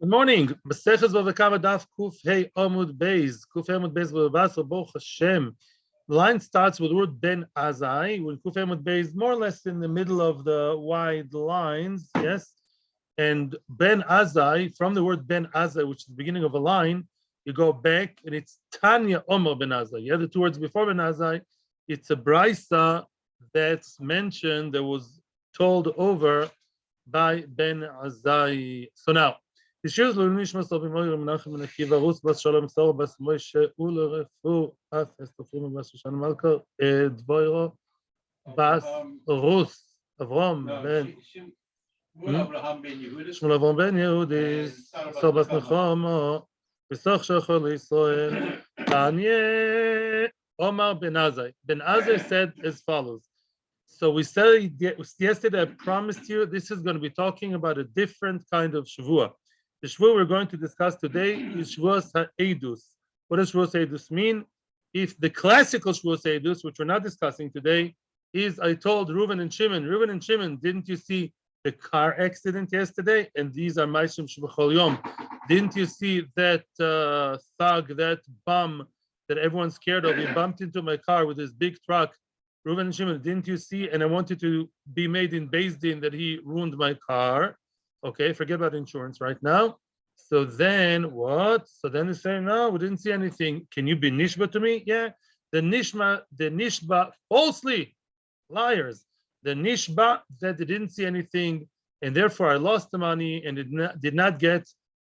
Good morning. Maseches Bava Kama Daf Kuf Hey Amud Beis. Kuf Hey Amud Beis Bava Baruch Hashem. The line starts with the word Ben Azai. When Kuf Hey Amud Beis, more or less in the middle of the wide lines, yes. And Ben Azai, from the word Ben Azai, which is the beginning of a line, you go back and it's Tanya Omer Ben Azai. Yeah, the two words before Ben Azai, it's a brisa that's mentioned that was told over by Ben Azai. So now. The Shiur Nishmas of Moir Menachem and Akiva Rus Bas Shalom Sor Bas Moshe Ulerefu Af Estofim Bas Shana Malka Dvoiro Bas Rus Avram Ben Shmuel Avram Ben Yehudis Sor Bas Nechama V'soch Shachol Yisrael Tanya Omar Ben Azai. Ben Azai said as follows. So we said yesterday, I promised you this is going to be talking about a different kind of Shavua. The Shavuot we're going to discuss today is Shavuos HaEidus. What does Shavuos HaEidus mean? If the classical Shavuos HaEidus, which we're not discussing today, is I told Reuven and Shimon, didn't you see the car accident yesterday? And these are Maishim Shebechol Yom. Didn't you see that thug, that bum that everyone's scared of? He bumped into my car with his big truck. Reuven and Shimon, didn't you see? And I wanted to be made in Beis Din that he ruined my car. Okay, forget about insurance right now. So then what? So then they say, no, we didn't see anything. Can you be nishba to me? Yeah. The nishba, falsely, liars. The nishba that they didn't see anything, and therefore I lost the money and did not get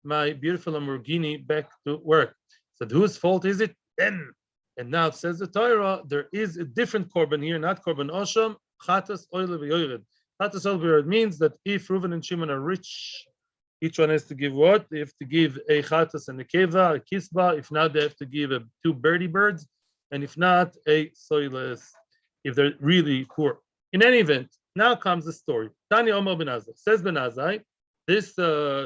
my beautiful Lamborghini back to work. So whose fault is it? Then. And now it says the Torah, there is a different korban here, not korban osham, chatas oile v'yored. Chatas oile v'yored means that if Reuven and Shimon are rich, each one has to give what? They have to give a chatas and a keva, a kisba. If not, they have to give two birdie birds, and if not, a soilus, if they're really poor. In any event, now comes the story. Tanya Omer Ben Azai says Ben Azai. This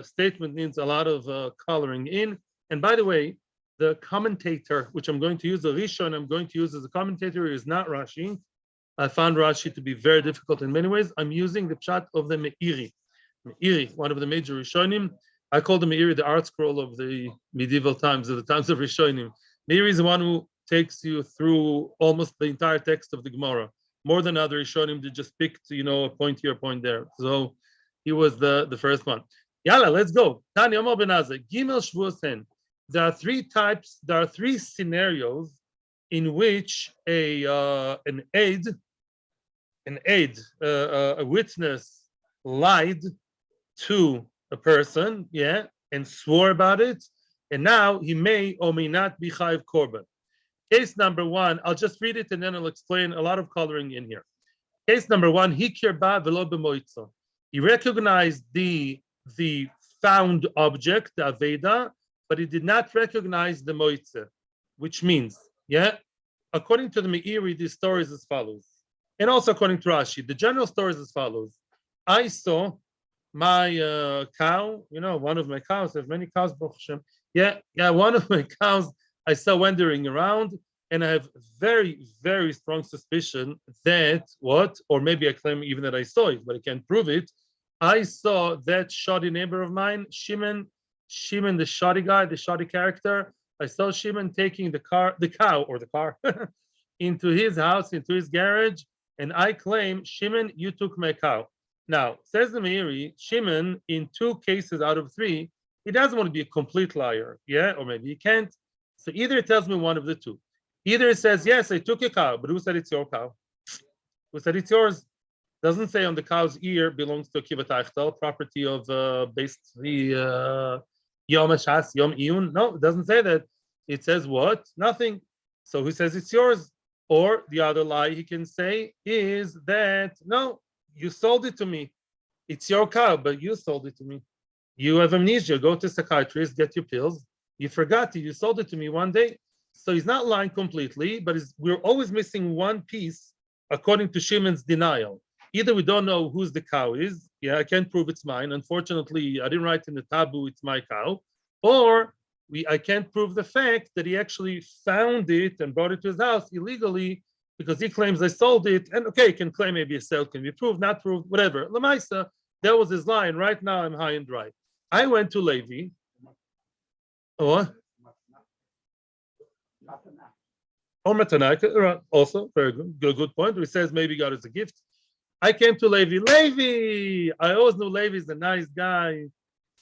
statement needs a lot of coloring in. And by the way, the commentator, which I'm going to use, the Rishon I'm going to use as a commentator, is not Rashi. I found Rashi to be very difficult in many ways. I'm using the pshat of the Meiri. Meiri, one of the major Rishonim. I call the Meiri the art scroll of the medieval times, of the times of Rishonim. Meiri is the one who takes you through almost the entire text of the Gemara, more than other Rishonim that just picked, a point here, a point there. So he was the first one. Yalla, let's go. Tani Omer Ben Azai, Gimel Shavuos Hen. There are three types. There are three scenarios in which an aide, a witness, lied to a person, and swore about it, and now he may or may not be chayiv korban. Case number one, I'll just read it and then I'll explain a lot of coloring in here. Case number one, hikir ba velo b'moitzo. He recognized the found object, the aveda, but he did not recognize the moitze, which means, according to the Meiri, the story is as follows. And also according to Rashi, the general story is as follows. I saw my cow, one of my cows, I have many cows, Baruch Hashem. One of my cows I saw wandering around, and I have very, very strong suspicion that or maybe I claim even that I saw it, but I can't prove it. I saw that shoddy neighbor of mine, Shimon, the shoddy guy, the shoddy character. I saw Shimon taking the car into his house, into his garage, and I claim, Shimon, you took my cow. Now, says the Meiri, Shimon, in 2 cases out of 3, he doesn't want to be a complete liar, or maybe he can't. So either he tells me one of the two. Either he says, yes, I took a cow, but who said it's your cow? Who said it's yours? Doesn't say on the cow's ear belongs to Kivat Eichtel, property of basically Yom Hashas, Yom Iyun. No, it doesn't say that. It says what? Nothing. So who says it's yours? Or the other lie he can say is that, no, you sold it to me. It's your cow, but you sold it to me. You have amnesia. Go to a psychiatrist, get your pills. You forgot it. You sold it to me one day. So he's not lying completely, but we're always missing one piece according to Shimon's denial. Either we don't know whose the cow is. I can't prove it's mine. Unfortunately, I didn't write in the taboo it's my cow. Or I can't prove the fact that he actually found it and brought it to his house illegally because he claims I sold it. And okay, he can claim maybe a sale can be proved, not proved, whatever. Lamaisa, that was his line. Right now, I'm high and dry. I went to Levi. What? Or Matanaka, also very good point. He says maybe God is a gift. I came to Levi. Levi! I always knew Levi is a nice guy.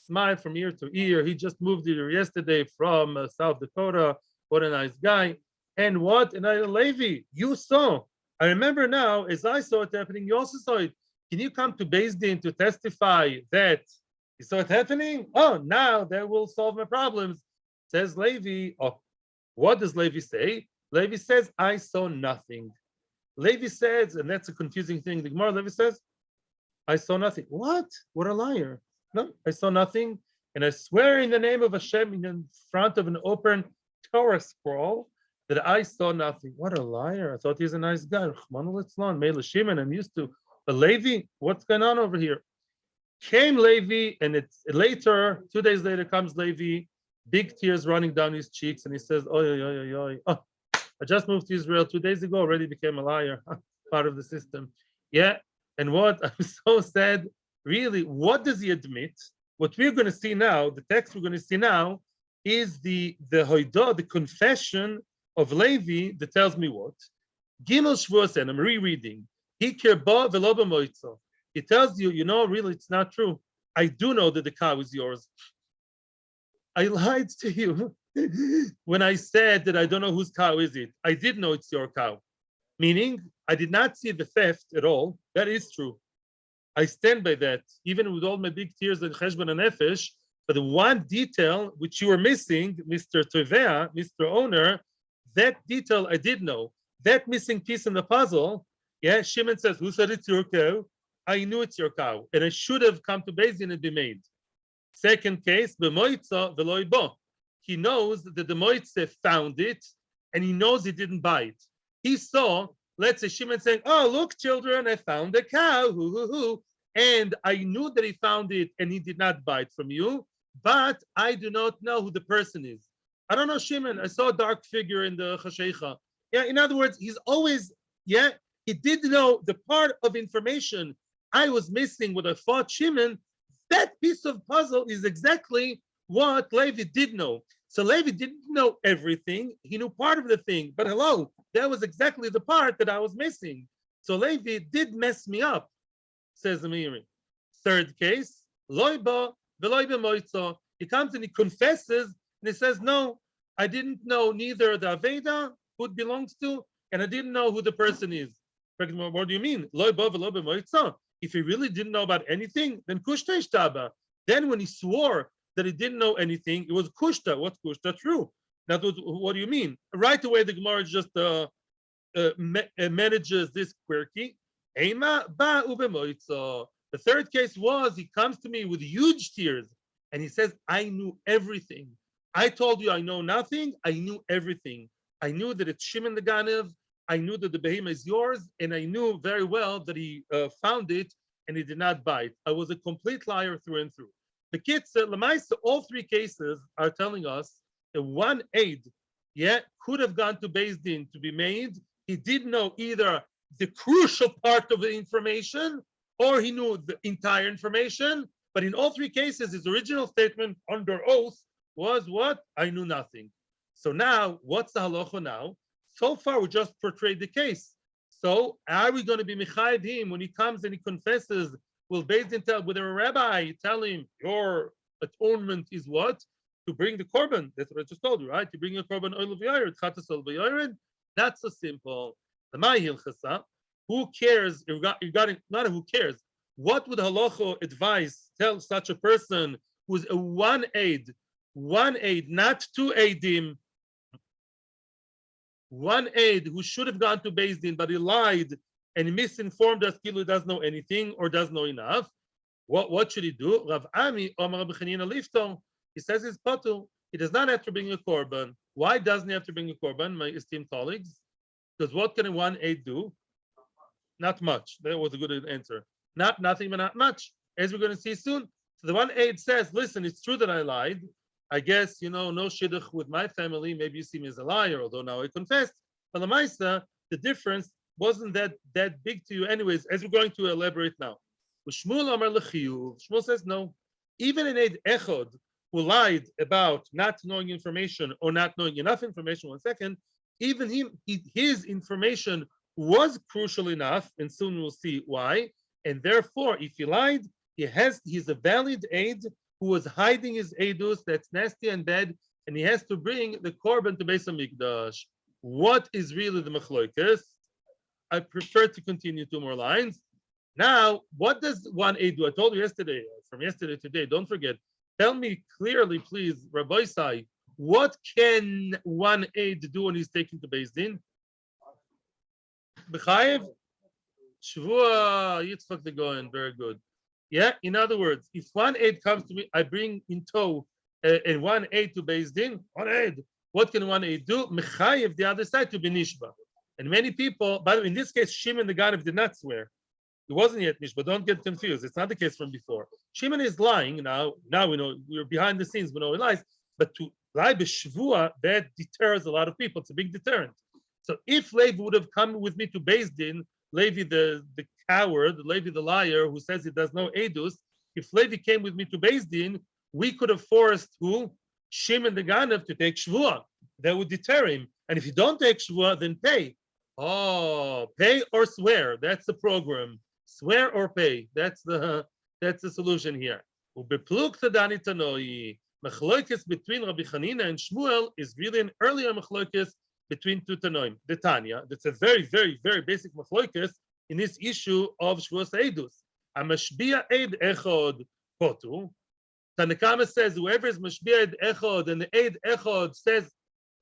Smile from ear to ear. He just moved here yesterday from South Dakota. What a nice guy. And what? And I, Levi, you saw. I remember now, as I saw it happening, you also saw it. Can you come to Beis Din to testify that you saw it happening? Oh, now that will solve my problems. Says Levi. Oh, what does Levi say? Levi says, I saw nothing. Levi says, and that's a confusing thing. The Gemara, Levi says, I saw nothing. What? What a liar. No, I saw nothing. And I swear in the name of Hashem in front of an open Torah scroll that I saw nothing. What a liar. I thought he's a nice guy. I'm used to. But Levi, what's going on over here? Came Levi, and it's later, 2 days later comes Levi, big tears running down his cheeks, and he says, oh, I just moved to Israel 2 days ago, already became a liar, part of the system. Yeah, and what? I'm so sad. Really, what does he admit? What we're going to see now, the text we're going to see now, is the hoidah, the confession of Levi that tells me what? Gimel Shvuos, and I'm rereading. He kerba v'lo b'moitzo. He tells you, really, it's not true. I do know that the cow is yours. I lied to you when I said that I don't know whose cow is it. I did know it's your cow. Meaning, I did not see the theft at all. That is true. I stand by that, even with all my big tears and cheshbon and nefesh. But the one detail which you were missing, Mr. Tovea, Mr. Owner, that detail I did know. That missing piece in the puzzle, yeah, Shimon says, who said it's your cow? I knew it's your cow, and I should have come to Beis Din and be made. Second case, b'moitza v'lo bo. He knows that the moitze found it, and he knows he didn't buy it. He saw, let's say Shimon saying, oh, look, children, I found a cow, and I knew that he found it, and he did not buy it from you, but I do not know who the person is. I don't know Shimon. I saw a dark figure in the chasheicha. Yeah, in other words, he's always, he did know the part of information I was missing what I thought Shimon. That piece of puzzle is exactly what Levi did know. So Levi didn't know everything. He knew part of the thing. But hello, that was exactly the part that I was missing. So Levi did mess me up, says the Meiri. Third case, loiba v'loiba moitzo. He comes and he confesses and he says, no, I didn't know neither the Aveda, who it belongs to, and I didn't know who the person is. What do you mean? Loiba v'loiba moitzo. If he really didn't know about anything, then kushta ishtaba. Then when he swore that he didn't know anything, it was kushta. What's kushta? True. Now, what do you mean? Right away, the Gemara just manages this quirky. The third case was he comes to me with huge tears and he says, I knew everything. I told you I know nothing. I knew everything. I knew that it's Shimon the ganav. I knew that the behemoth is yours, and I knew very well that he found it and he did not buy it. I was a complete liar through and through. The kids said, Lamaisa, all three cases are telling us that one aid, could have gone to Beis Din to be made. He did know either the crucial part of the information or he knew the entire information. But in all three cases, his original statement under oath was what? I knew nothing. So now, what's the halacha now? So far, we just portrayed the case. So are we going to be mechayev him when he comes and he confesses? Will Beis Din tell, with a rabbi, tell him your atonement is what? To bring the korban. That's what I just told you, right? To bring a korban oil of yair, chatas oil yair. Not so simple. The ma'hil chasa. Who cares? Not who cares. What would halacha advise tell such a person who's a one aid, not two aidim? One aide who should have gone to Beis Din, but he lied and he misinformed us, Kilu doesn't know anything or doesn't know enough. What should he do? Rav Ami Omar B'chanina Lifto. He says he's patu. He does not have to bring a korban. Why doesn't he have to bring a korban, my esteemed colleagues? Because what can one aide do? Not much. That was a good answer. Not nothing, but not much. As we're going to see soon. So the one aide says, listen, it's true that I lied. I guess, no shidduch with my family. Maybe you see me as a liar, although now I confessed. But the Maisa, the difference wasn't that big to you anyways, as we're going to elaborate now. Shmuel Amar L'chiyuv. Shmuel says, no, Even an aid echod who lied about not knowing information or not knowing enough information, one second, even his information was crucial enough, and soon we'll see why. And therefore, if he lied, he's a valid aid who was hiding his eidus that's nasty and bad, and he has to bring the korban to Beis Hamikdash. What is really the machloikas? I prefer to continue 2 more lines. Now, what does one aid do? I told you yesterday, from yesterday to today, don't forget. Tell me clearly, please, Rabbi Sai, what can one aid do when he's taken to Beis Din? B'chayev? Shvua, Yitzchak the Goyen, very good. Yeah, in other words, if one aid comes to me, I bring in tow and one aid to Beis Din, one aid. What can one aid do? Mechayev, the other side, to be nishba. And many people, by the way, in this case, Shimon the ganav did not swear. It wasn't yet nishba. Don't get confused. It's not the case from before. Shimon is lying now. Now we know we're behind the scenes. We know he lies. But to lie b'shvua, that deters a lot of people. It's a big deterrent. So if Levi would have come with me to Beis Din, Levi the coward, Levi the liar who says he does no edus, if Levi came with me to Beis Din, we could have forced who? Shimon the ganav to take shvua. That would deter him. And if you don't take shvua, then pay. Oh, pay or swear. That's the program. Swear or pay. That's the solution here. Machloikis between Rabbi Chanina and Shmuel is really an earlier machloikis between two Tanoim. The Tanya, that's a very, very, very basic machloikis in this issue of Shvuos Eidus. Amashbia Eid Echod Potu. Tanna Kama says, whoever is Mashbia Eid Echod and the Eid Echod says,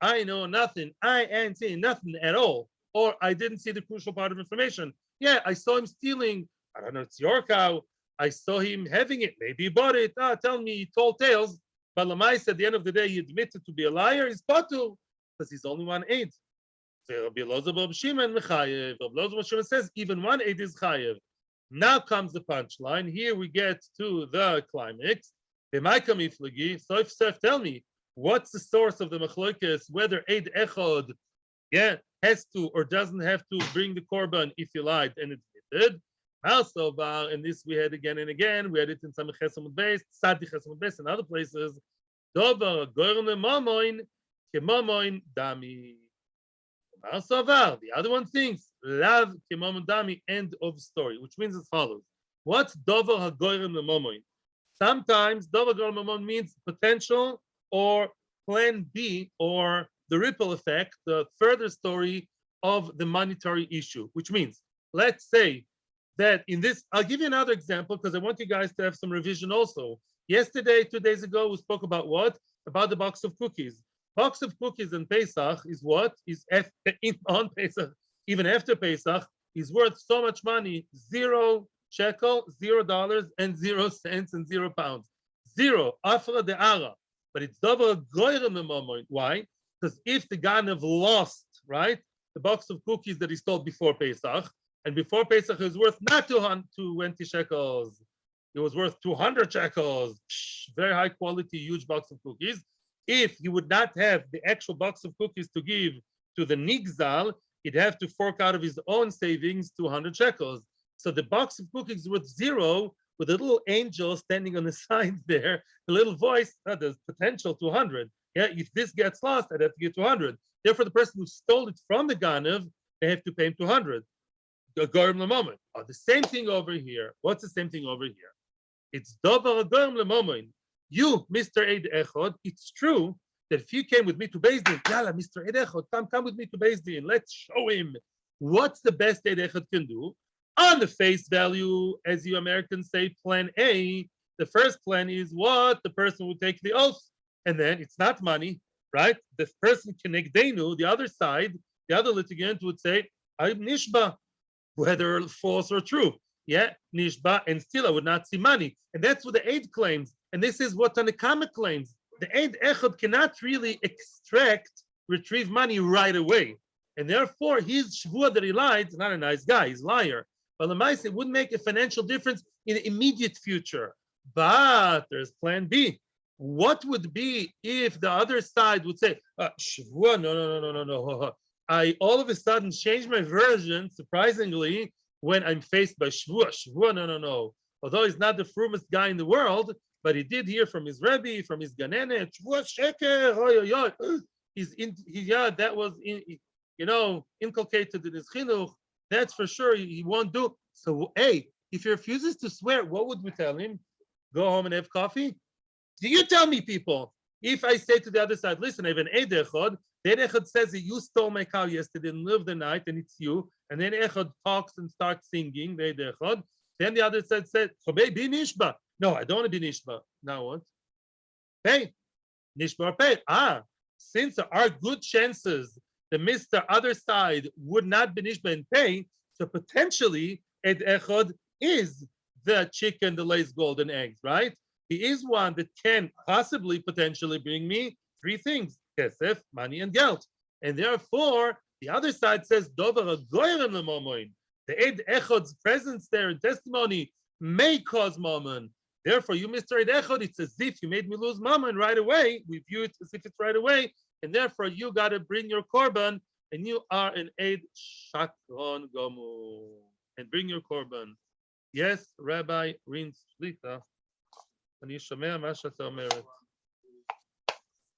I know nothing, I ain't seeing nothing at all, or I didn't see the crucial part of information. Yeah, I saw him stealing, I don't know, it's your cow. I saw him having it. Maybe he bought it. Tell me, he told tales. But Lamais, at the end of the day, he admitted to be a liar. He's potu because he's only one aid. Rabbi Elazar Shimon says even one aid is chayev. Now comes the punchline. Here we get to the climax. Soif, tell me, what's the source of the machlokas? Whether aid echod, has to or doesn't have to bring the korban if he lied and admitted. Also, and this we had again and again. We had it in Samech Amud Beis, Tzadi Amud Beis, and other places. Dover goyrne mamoin kemamoin dami. Also, the other one thinks lav kemamoin dami. End of story, which means as follows: what's dover hagoyrne mamoin? Sometimes dover goyrne mamoin means potential or plan B or the ripple effect, the further story of the monetary issue. Which means, let's say that in this, I'll give you another example because I want you guys to have some revision also. Yesterday, 2 days ago, we spoke about what? About the box of cookies. Box of cookies in Pesach is what? Is on Pesach, even after Pesach, is worth so much money, 0 shekel, $0, and 0 cents, and 0 pounds. 0, afra de ara. But it's double goyre memomoin. Why? Because if the ganav lost, right, the box of cookies that he stole before Pesach, and before Pesach, it was worth not 20 shekels. It was worth 200 shekels. Very high quality, huge box of cookies. If he would not have the actual box of cookies to give to the nigzal, he'd have to fork out of his own savings 200 shekels. So the box of cookies is worth 0 with a little angel standing on the side there, a little voice, there's potential 200. Yeah, if this gets lost, I'd have to get 200. Therefore, the person who stole it from the ganav, they have to pay him 200. Gorim lemomen. The same thing over here. What's the same thing over here? It's dover gorim lemomen. You, Mr. Eid Echod, it's true that if you came with me to Beis Din, yalla, Mr. Eid Echod, come with me to Beis Din. Let's show him what's the best Eid Echod can do. On the face value, as you Americans say, plan A, the first plan is what? The person will take the oath. And then it's not money, right? The person kenegdenu, the other side, the other litigant would say, I'm nishba. Whether false or true, nishba, and still I would not see money, and that's what the aid claims, and this is what Tanna Kama claims. The aid echad cannot really retrieve money right away, and therefore his shvua that he lied is not a nice guy, he's a liar. But it wouldn't make a financial difference in the immediate future. But there's plan B. What would be if the other side would say, shvua, no. I all of a sudden changed my version, surprisingly, when I'm faced by Shvua. Shvua, no. Although he's not the firmest guy in the world, but he did hear from his Rebbe, from his Ganenet, sheker, oy, oy, oy. That was inculcated in his chinuch. That's for sure. He won't do. So, hey, if he refuses to swear, what would we tell him? Go home and have coffee? Do you tell me, people? If I say to the other side, listen, I have an Eid Echad, then Echad says that you stole my cow yesterday in the middle of the night, and it's you, and then Echad talks and starts singing, the Eid Echad, then the other side said, be nishba. No, I don't want to be nishba. Now what? Pay. Nishba or pay. Since there are good chances the Mr. Other side would not be nishba and pay, so potentially Eid Echad is the chicken that lays golden eggs, right? He is one that can possibly, potentially bring me three things: kesef, money, and geld. And therefore, the other side says, dover agoyren lemomoin. The Eid Echad's presence there in testimony may cause mammon. Therefore, you, Mr. Eid Echad, it's as if you made me lose mammon right away. We view it as if it's right away. And therefore, you got to bring your korban, and you are an Eid Shakron Gomu. And bring your korban. Yes, Rabbi Rin Shlita. אני שומע מה שאתה אומרת.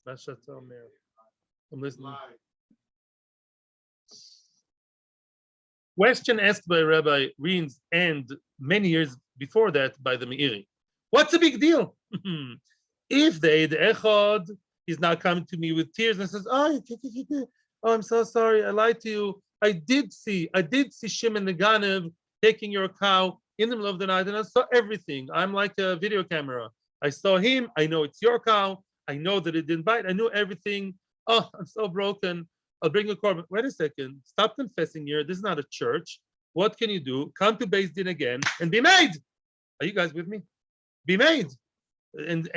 מה שאתה אומר. I'm listening. Question asked by Rabbi Reins and many years before that by the Meiri. What's the big deal? If the Eid Echad is now coming to me with tears and says, oh, I'm so sorry, I lied to you. I did see Shimon the ganav taking your cow in the middle of the night, and I saw everything. I'm like a video camera. I saw him. I know it's your cow. I know that it didn't bite. I knew everything. Oh, I'm so broken. I'll bring a korban. Wait a second. Stop confessing here. This is not a church. What can you do? Come to Beis Din again and be made. Are you guys with me? Be made. And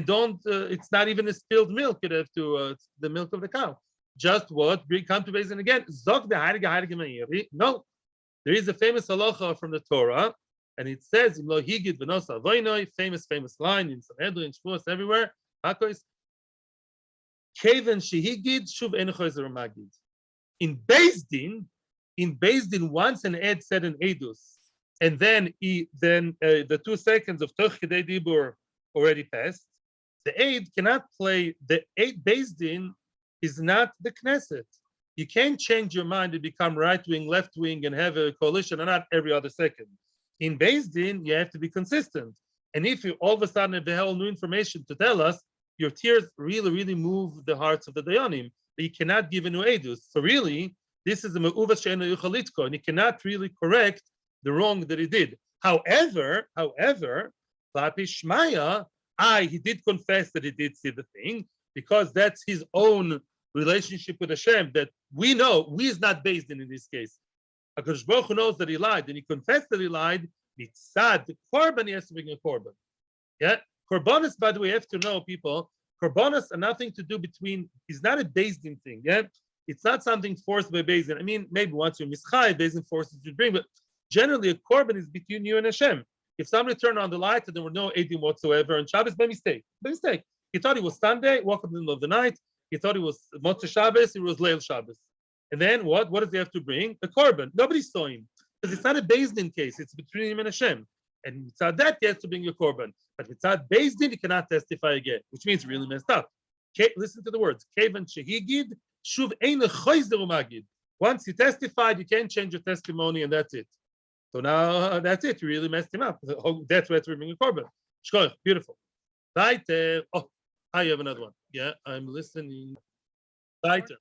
don't. It's not even a spilled milk. You have to the milk of the cow. Just what? Come to Beis Din again. Zok the heilige Meiri. No. There is a famous halacha from the Torah, and it says, "Im lo higid v'nos avoinoi," famous line in Sanhedrin, Shavuos, everywhere. Hakos, Keven shehigid shuv ein chozer magid. In Beis Din, once an Ed said an edus, and then the 2 seconds of toch kedei dibur already passed. The Ed cannot play. The Beis Din is not the Knesset. You can't change your mind to become right wing, left wing, and have a coalition, and not every other second. In Beis Din, you have to be consistent. And if you all of a sudden have the whole new information to tell us, your tears really, really move the hearts of the Dayanim. You cannot give a new edus. So really, this is a me'uvas she'enu yuchalitko, and you cannot really correct the wrong that he did. However, Klapi Shmaya, he did confess that he did see the thing, because that's his own relationship with Hashem that we know. We is not based in this case. HaKadosh Baruch Hu knows that he lied, and he confessed that he lied. Mitzad the korban, he has to bring a korban. Yeah, korbanos. By the way, you have to know, people. Korbanos are nothing to do between. It's not a based in thing. Yeah, it's not something forced by based in. I mean, maybe once you're mischai, based in forces you bring, but generally a korban is between you and Hashem. If somebody turned on the light and there were no edim whatsoever, and Shabbos by mistake, he thought it was Sunday, woke up in the middle of the night. He thought it was Motzei Shabbos, it was Leil Shabbos. And then what? What does he have to bring? A korban. Nobody saw him. Because it's not a Beis Din case, it's between him and Hashem. And mitzad that, he has to bring a korban. But mitzad Beis Din, he cannot testify again, which means really messed up. Listen to the words. Kevan shehigid, shuv ein choizer umagid. Once you testified, you can't change your testimony, and that's it. So now that's it. You really messed him up. Oh, that's why to bring a korban. Shkoch, beautiful. Weiter. Oh, I have another one. Yeah, I'm listening. Weiter.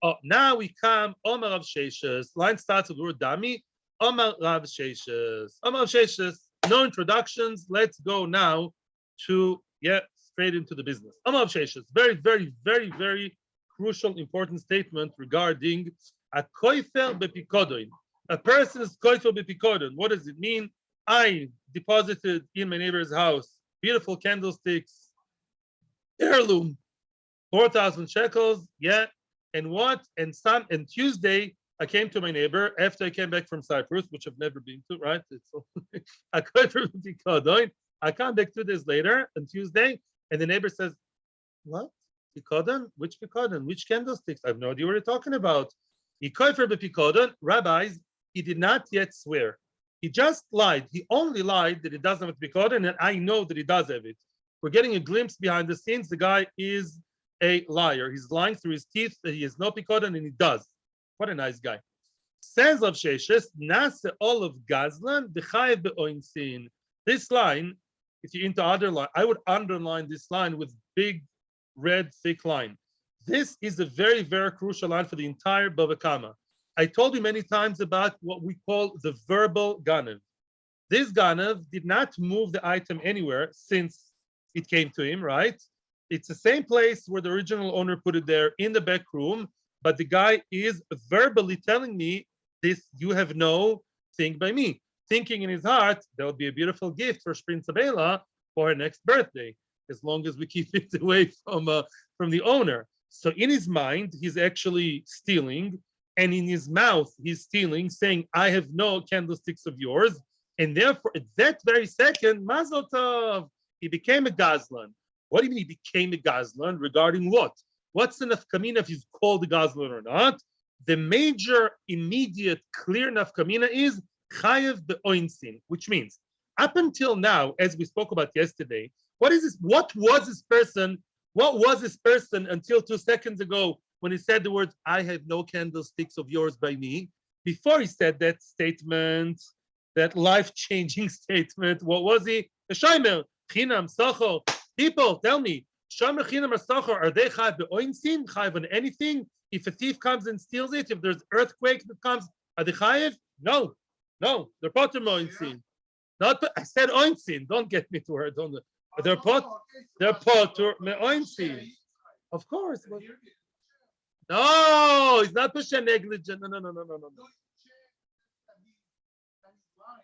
Oh, now we come. Omar Rav Sheshes. Line starts with the word Dami. Omar Rav Sheshes. Omar Rav Sheshes. No introductions. Let's go now to straight into the business. Omar Rav Sheshes. Very, very, very, very crucial, important statement regarding a koifer bepikodon. A person is koifer bepikodon. What does it mean? I deposited in my neighbor's house beautiful candlesticks, heirloom, 4,000 shekels. Yeah. And what? And Tuesday, I came to my neighbor after I came back from Cyprus, which I've never been to, right? I come back 2 days later on Tuesday, and the neighbor says, what? Pikodon? Which pikodon? Which candlesticks? I have no idea what you're talking about. Rabbis, he did not yet swear. He just lied. He only lied that he doesn't have to be caught, and I know that he does have it. We're getting a glimpse behind the scenes. The guy is a liar. He's lying through his teeth that he has no pikodan, and he does. What a nice guy. Says of Sheshes, Nase all of Gazlan, B'chayev be'oinsin. This line, if you're into other line, I would underline this line with big, red, thick line. This is a very, very crucial line for the entire Bava Kama. I told you many times about what we call the verbal ganav. This ganav did not move the item anywhere since it came to him, right? It's the same place where the original owner put it there in the back room, but the guy is verbally telling me this, you have no thing by me. Thinking in his heart, that would be a beautiful gift for Prince Abela for her next birthday, as long as we keep it away from the owner. So in his mind, he's actually stealing, and in his mouth, he's stealing, saying, I have no candlesticks of yours. And therefore, at that very second, Mazel Tov, he became a Gazlan. What do you mean he became a Gazlan? Regarding what? What's the nafkamina if he's called a Gazlan or not? The major, immediate, clear nafkamina is chayev be'oinsin, which means up until now, as we spoke about yesterday, what is this? What was this person? What was this person until 2 seconds ago when he said the words, I have no candlesticks of yours by me? Before he said that statement, that life-changing statement, what was he? A shomer, chinam, socho. People, tell me, shomer, chinam, or socho, are they chayev be'oinsin, chayev on anything? If a thief comes and steals it, if there's earthquake that comes, are they chayev? No, they're potter oinsin. Not, I said oinsin. Don't get me to where I don't. They're potter oinsin. Of course. But, no, it's not pusha negligent. No.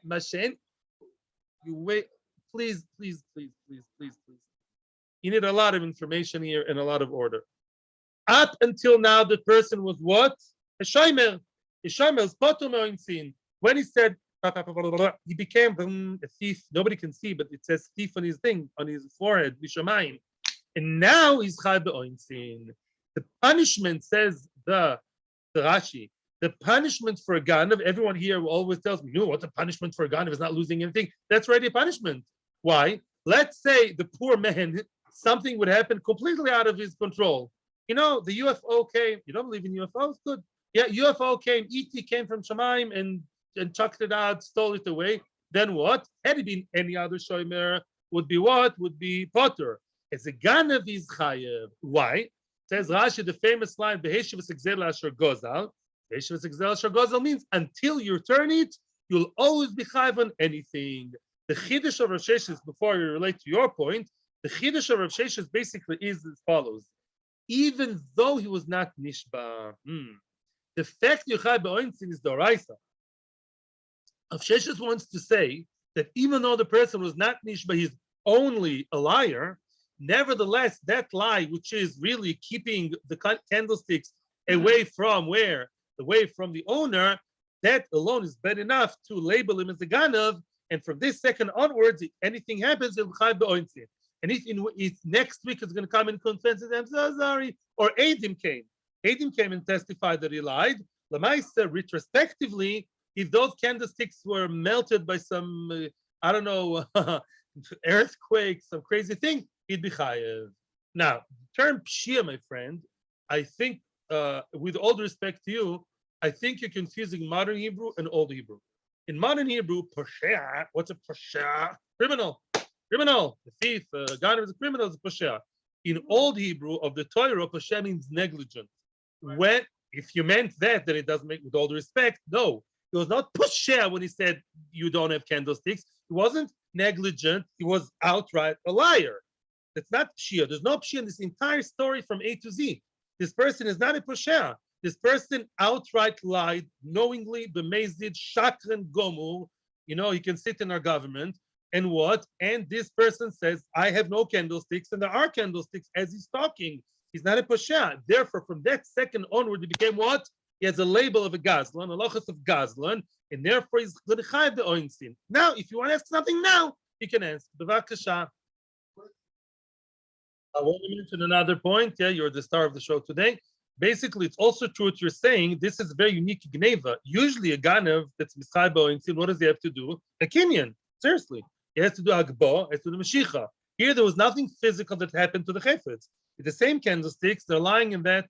Mashen, you wait. Please. You need a lot of information here and a lot of order. Up until now, the person was what? A shomer. A shomer is potter oinsin. When he said, he became a thief. Nobody can see, but it says thief on his thing, on his forehead, Bishamayim. And now he's chai be'oinsin. The punishment, says the Rashi, the punishment for a ganav, everyone here always tells me, what's the punishment for a ganav? Is not losing anything. That's already a punishment. Why? Let's say the poor man, something would happen completely out of his control. The UFO came. You don't believe in UFOs? Good. Yeah, UFO came. ET came from Shemaim and chucked it out, stole it away. Then what? Had it been any other shomer, would be what? Would be potter. As a ganav is chayev. Why? Says Rashi, the famous line, "Beheshivas exel asher gozal." Beheshivas exel asher gozal means until you return it, you'll always be chayev on anything. The chiddush of Rav Sheshes, before I relate to your point, the chiddush of Rav Sheshes basically is as follows: even though he was not nishba, the fact you chayev be'oinsin is the oraisa. Rav Sheshes wants to say that even though the person was not nishba, he's only a liar. Nevertheless, that lie, which is really keeping the candlesticks away from where? Away from the owner, that alone is bad enough to label him as a ganav. And from this second onwards, if anything happens, he'll chai be'oinsin. And if next week it's going to come and confess, I'm so sorry. Or Adim came and testified that he lied. Lamaisa, retrospectively, if those candlesticks were melted by some, earthquake, some crazy thing, he'd be chayev. Now, the term pshia, my friend, I think, with all due respect to you, I think you're confusing modern Hebrew and old Hebrew. In modern Hebrew, poshea, what's a poshea? Criminal. The thief, ganav is a criminal, is a poshea. In old Hebrew of the Torah, poshea means negligent. If you meant that, then it doesn't make, with all due respect, no. He was not poshea when he said you don't have candlesticks. He wasn't negligent. He was outright a liar. That's not pshia. There's no pshia in this entire story from A to Z. This person is not a poshea. This person outright lied, knowingly, b'mezid, shakran gomur. He can sit in our government. And what? And this person says, I have no candlesticks, and there are candlesticks as he's talking. He's not a poshea. Therefore, from that second onward, he became what? He has a label of a gazlan, a lochas of gazlan, and therefore he's going to chayev the oinsin. Now, if you want to ask something now, you can ask. Bava Kama. I want to mention another point. Yeah, you're the star of the show today. basically, it's also true what you're saying. This is very unique gneva. Usually a ganav that's mischaibo and what does he have to do? A kinyan. Seriously. He has to do agbo, has to do mashicha. Here there was nothing physical that happened to the chayfetz. The same candlesticks, they're lying in that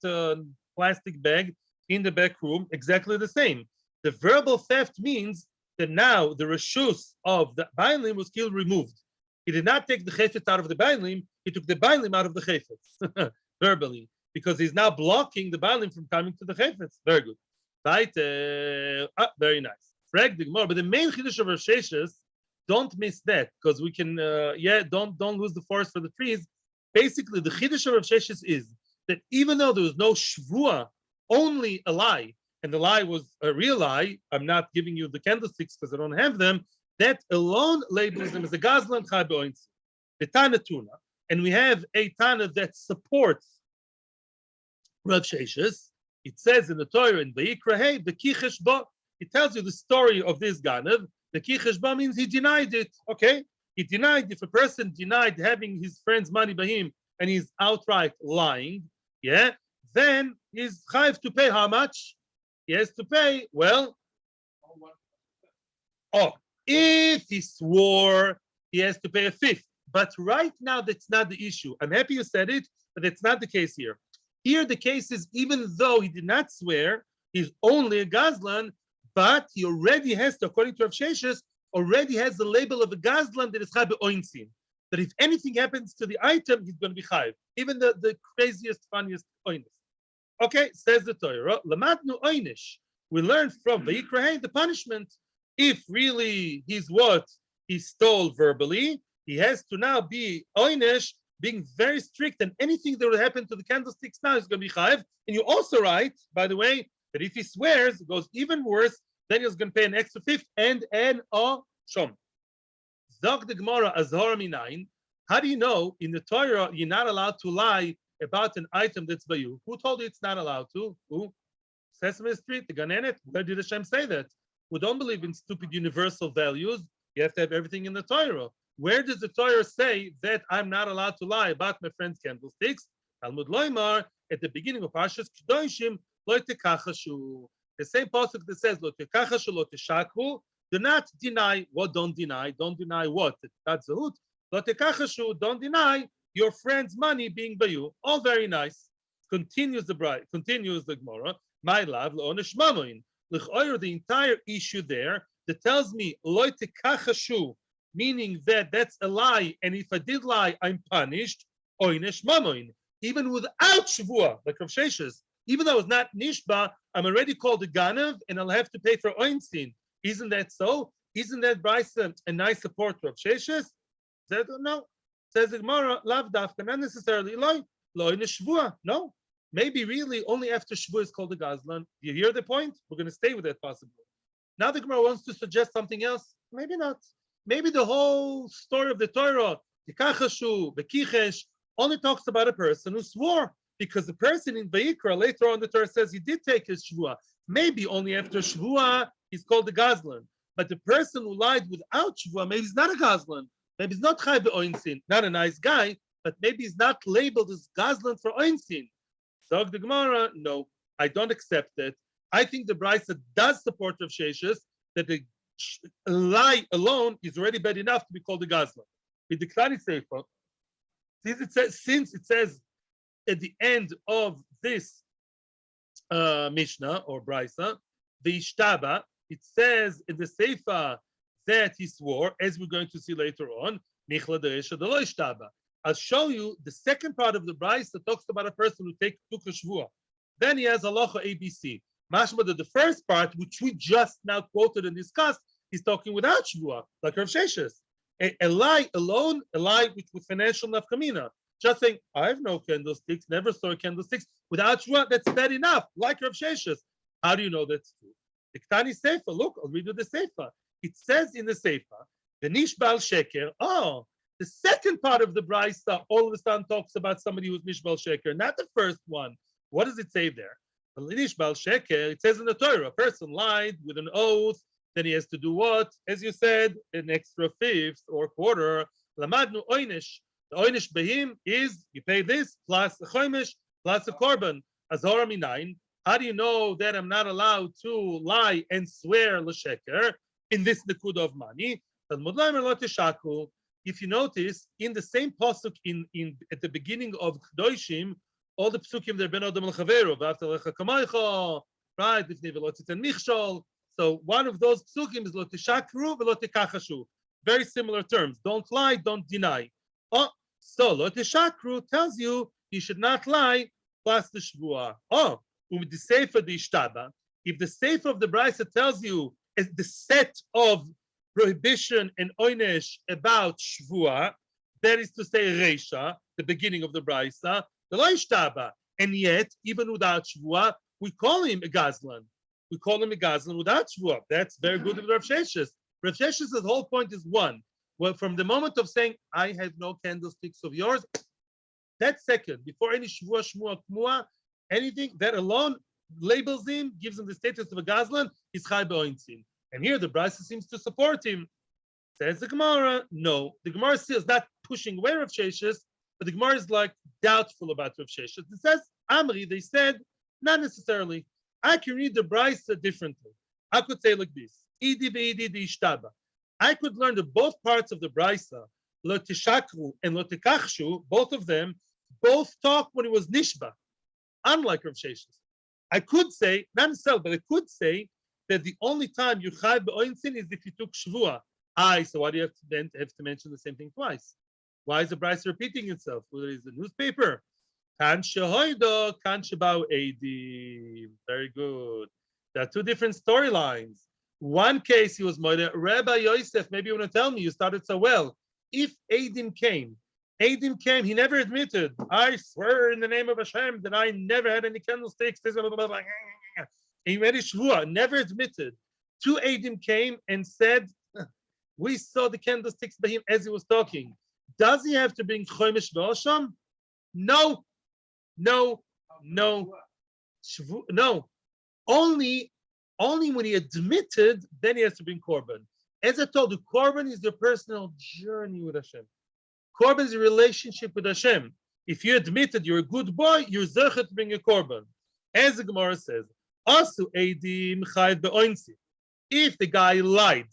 plastic bag in the back room, exactly the same. The verbal theft means that now the reshus of the bailim was still removed. He did not take the chayfetz out of the bailim, he took the bailim out of the chayfetz, verbally, because he's now blocking the bailim from coming to the chayfetz. Very good. Very nice. Frag the Gemara, but the main chiddush of Rav Sheshes, don't miss that, because we can, don't lose the forest for the trees. Basically, the chiddush of Rav Sheshes is that even though there was no shvua, only a lie, and the lie was a real lie, I'm not giving you the candlesticks because I don't have them, that alone labels them as a gazlan chai be'oinsi, the Tana Tuna. And we have a Tana that supports Rav Sheshes. It says in the Torah in Vayikra Hey, the kichesh ba, it tells you the story of this ganav. The kichesh ba means he denied it. Okay, he denied. If a person denied having his friend's money by him and he's outright lying, yeah, then he's chayv to pay how much? He has to pay, well, if he swore, he has to pay a fifth. But right now, that's not the issue. I'm happy you said it, but that's not the case here. Here, the case is even though he did not swear, he's only a gazlan, but he already has to, according to Rav Sheshes, already has the label of a gazlan that is chayv be'oinsin. That if anything happens to the item, he's going to be chayv. Even the craziest, funniest oinus. Okay, says the Torah, Lamadnu oinish. We learn from Vayikra the punishment. If really he's what he stole verbally, he has to now be oinish, being very strict, and anything that will happen to the candlesticks now is going to be chayv. And you also write, by the way, that if he swears, it goes even worse, then he's going to pay an extra fifth and an shomer. Zog the Gemara azhar minayin. How do you know in the Torah you're not allowed to lie about an item that's by you? Who told you it's not allowed to? Who? Sesame Street, the Ganenet. Where did Hashem say that? We don't believe in stupid universal values. You have to have everything in the Torah. Where does the Torah say that I'm not allowed to lie about my friend's candlesticks? Talmud Loimar, at the beginning of Parshas Kedoshim, Lo tekachashu. The same pasuk that says Lo tekachashu, Lo teshakru. Do not deny what? Don't deny. Don't deny what? That's the hoot. Lo tekachashu. Don't deny your friend's money being by you. All very nice. Continues the bride. Continues the Gemara. My love, le'onish mamoin. L'choyer, the entire issue there that tells me Lo tekachashu, meaning that that's a lie, and if I did lie, I'm punished. Oinish mamoin. Even without shvua, like Rav Sheshes, even though I was not nishba, I'm already called a ganav, and I'll have to pay for oinsin. Isn't that so? Isn't that Bryson a nice support to Rav Sheshes? Said no. Says the Gemara, lav dafka, not necessarily loy in the shvua. No, maybe really only after shvua is called a gazlan. You hear the point? We're going to stay with that possibility. Now the Gemara wants to suggest something else. Maybe not. Maybe the whole story of the Torah, tikachashu, bekichesh, only talks about a person who swore, because the person in Vayikra later on the Torah says he did take his shvua. Maybe only after shvua he's called a gazlan. But the person who lied without shvua, maybe he's not a gazlan. Maybe he's not chai be'oinsin, not a nice guy, but maybe he's not labeled as gazlan for oinsin. So the Gemara, no, I don't accept that. I think the Brisa does support Rav Sheshes that the lie alone is already bad enough to be called a gazlan. With the Klani Sefer, since it says at the end of this Mishnah or Brisa, the Ishtaba, it says in the Sefer that he swore, as we're going to see later on, I'll show you the second part of the Brisa that talks about a person who took a shvua. Then he has halacha ABC. Mashma that the first part, which we just now quoted and discussed, he's talking without shvua, like Rav Sheshes. A lie alone, a lie with financial nafkamina. Just saying, I have no candlesticks, never saw candlesticks. Without shvua, that's bad enough, like Rav Sheshes. How do you know that's true? The Ktani Sefer, look, I'll read you the Sefer. It says in the Sefer, the Nishbal Sheker, the second part of the Brisa all of a sudden talks about somebody who's Nishbal Sheker, not the first one. What does it say there? The Nishbal Sheker, it says in the Torah, a person lied with an oath, then he has to do what? As you said, an extra fifth or quarter. Lamadnu oinish. The oinish behim is you pay this plus a chomish plus a korban. Azora minayin. How do you know that I'm not allowed to lie and swear l'sheker in this nekuda of money? If you notice, in the same pasuk in at the beginning of Kedoshim, all the psukim there ben adam l'chaveru v'after lecha kamaycha, right? If never lotitzen michshol. So one of those psukim is lo tishakru v'lo tikachashu. Very similar terms. Don't lie, don't deny. Oh, so lo tishakru tells you should not lie plus the shvua. Oh. The sefer the ishtaba. If the sefer of the brisa tells you is the set of prohibition and oinesh about shvua, that is to say reisha, the beginning of the brisa, the lo ishtaba. And yet, even without shvua, we call him a gazlan. We call him a gazlan without shvua. That's very good with Rav Sheshes. Rav Sheshes' whole point is one. Well, from the moment of saying, I have no candlesticks of yours, that second, before any shvua, shmua, kmua, anything that alone labels him, gives him the status of a gazlan, is chai be'ointzin. And here the Brisa seems to support him. Says the Gemara, no. The Gemara is not pushing away Rav Sheshes, but the Gemara is like doubtful about Rav Sheshes. It says, Amri, they said, not necessarily. I can read the Brisa differently. I could say like this, Idi ve'idi di ishtaba. I could learn that both parts of the Brisa, lo tishakru and lo tikachshu, both of them, both talk when it was nishba. Unlike Rav Sheshes, I could say, not necessarily, but I could say that the only time you chai be'ointzin is if you took shvua. So why do you have to mention the same thing twice? Why is the Brisa repeating itself? Well, it is a newspaper. Kan shehoido, kan shebau edim. Very good. There are two different storylines. One case he was moide. Rabbi Yosef, maybe you want to tell me, you started so well. If Edim came, he never admitted, I swear in the name of Hashem that I never had any candlesticks. He made a shvua, never admitted. Two Edim came and said, we saw the candlesticks by him as he was talking. Does he have to bring chomesh v'osham? No. Only when he admitted, then he has to bring korban. As I told you, korban is your personal journey with Hashem. Korban is a relationship with Hashem. If you admitted you're a good boy, you're zechet to bring a korban. As the Gemara says, Asu edim chayv be'oinsi. If the guy lied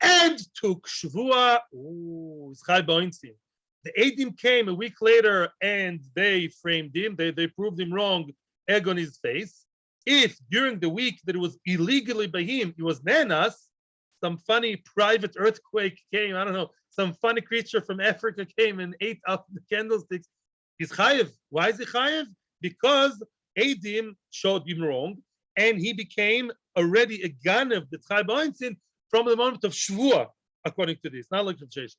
and took shvua, it's chayv be'oinsi. The edim came a week later and they framed him. They proved him wrong, egg on his face. If during the week that it was illegally by him, it was nanas, some funny private earthquake came, I don't know, some funny creature from Africa came and ate up the candlesticks. He's chayiv. Why is he chayiv? Because Edim showed him wrong, and he became already a ganav, the chayiv b'ointzin, from the moment of shvua, according to this. Not like the Sheshes.